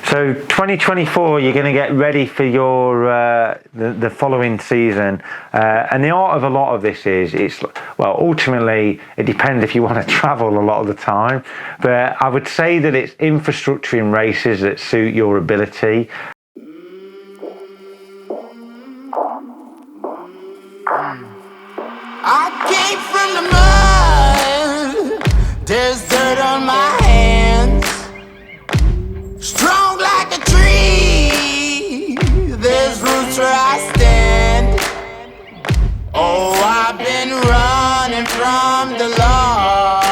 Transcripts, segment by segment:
So 2024, you're going to get ready for your the following season, and the art of a lot of this is ultimately it depends if you want to travel a lot of the time, but I would say that it's infrastructure in races that suit your ability. I came from the mud, there's dirt on my hands. Strong like a tree, there's roots where I stand. Oh, I've been running from the law.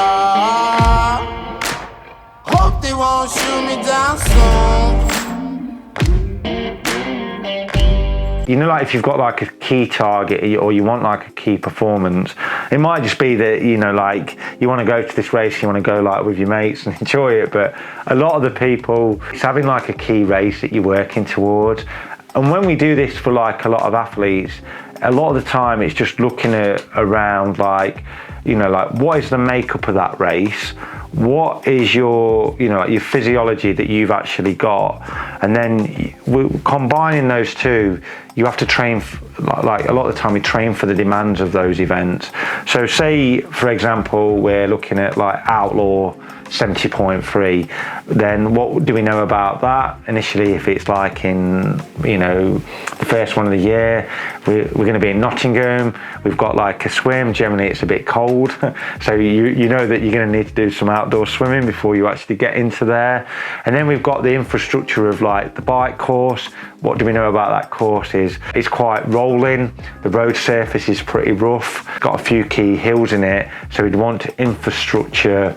Hope they won't shoot me down soon. You know, like if you've got like a key target or you want like a key performance, it might just be that, you know, like you want to go to this race, you want to go like with your mates and enjoy it. But a lot of the people, it's having like a key race that you're working towards. And when we do this for like a lot of athletes, a lot of the time it's just looking around like, you know, like what is the makeup of that race? What is your, you know, your physiology that you've actually got? And then combining those two, you have to train, like a lot of the time we train for the demands of those events. So say, for example, we're looking at like Outlaw 70.3, then what do we know about that? Initially, if it's like in, you know, the first one of the year, we're going to be in Nottingham, we've got like a swim, generally it's a bit cold, so you know that you're going to need to do some outdoor swimming before you actually get into there. And then we've got the infrastructure of like the bike course. What do we know about that course is it's quite rolling, the road surface is pretty rough, got a few key hills in it, so we'd want to infrastructure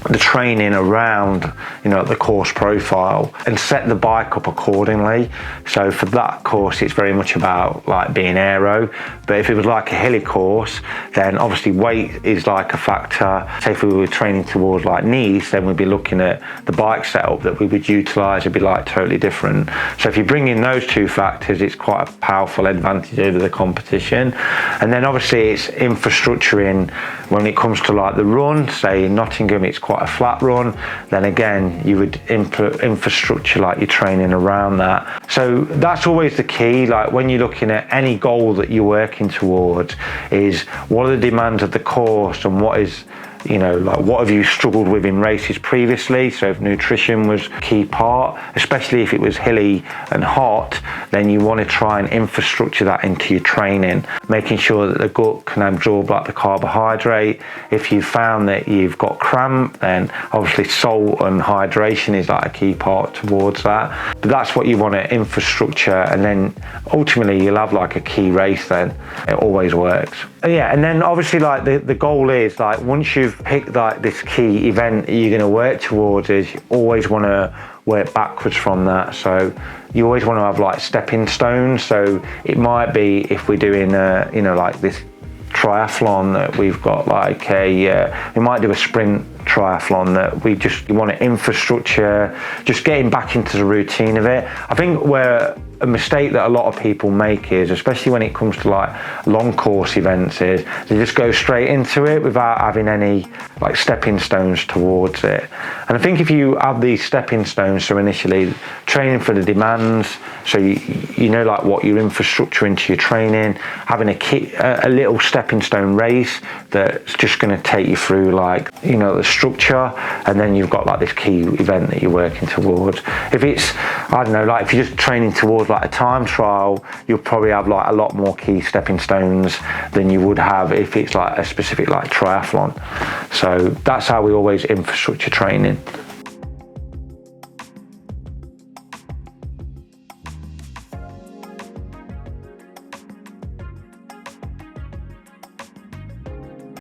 the training around, you know, the course profile and set the bike up accordingly. So for that course, it's very much about like being aero. But if it was like a hilly course, then obviously weight is like a factor. Say if we were training towards like Nice, then we'd be looking at the bike setup that we would utilize. It'd be like totally different. So if you bring in those two factors, it's quite a powerful advantage over the competition. And then obviously it's infrastructure in when it comes to like the run. Say in Nottingham, it's quite a flat run, then again you would infrastructure like your training around that. So that's always the key, like when you're looking at any goal that you're working towards, is what are the demands of the course and what is, you know, like what have you struggled with in races previously. So if nutrition was a key part, especially if it was hilly and hot, then you want to try and infrastructure that into your training, making sure that the gut can absorb like the carbohydrate. If you found that you've got cramp, then obviously salt and hydration is like a key part towards that. But that's what you want to infrastructure, and then ultimately you'll have like a key race then. It always works. Yeah, and then obviously like the goal is like once you've picked like this key event that you're going to work towards, is you always want to work backwards from that. So you always want to have like stepping stones. So it might be if we're doing you know, like this triathlon that we've got like we might do a sprint triathlon that we want to infrastructure, just getting back into the routine of it. I think where a mistake that a lot of people make is, especially when it comes to like long course events, is they just go straight into it without having any like stepping stones towards it. And I think if you have these stepping stones, so initially training for the demands, so you know like what your infrastructure into your training, having a little stepping stone race that's just going to take you through like, you know, the structure, and then you've got like this key event that you're working towards. If it's, I don't know, like if you're just training towards like a time trial, you'll probably have like a lot more key stepping stones than you would have if it's like a specific like triathlon. So that's how we always infrastructure training.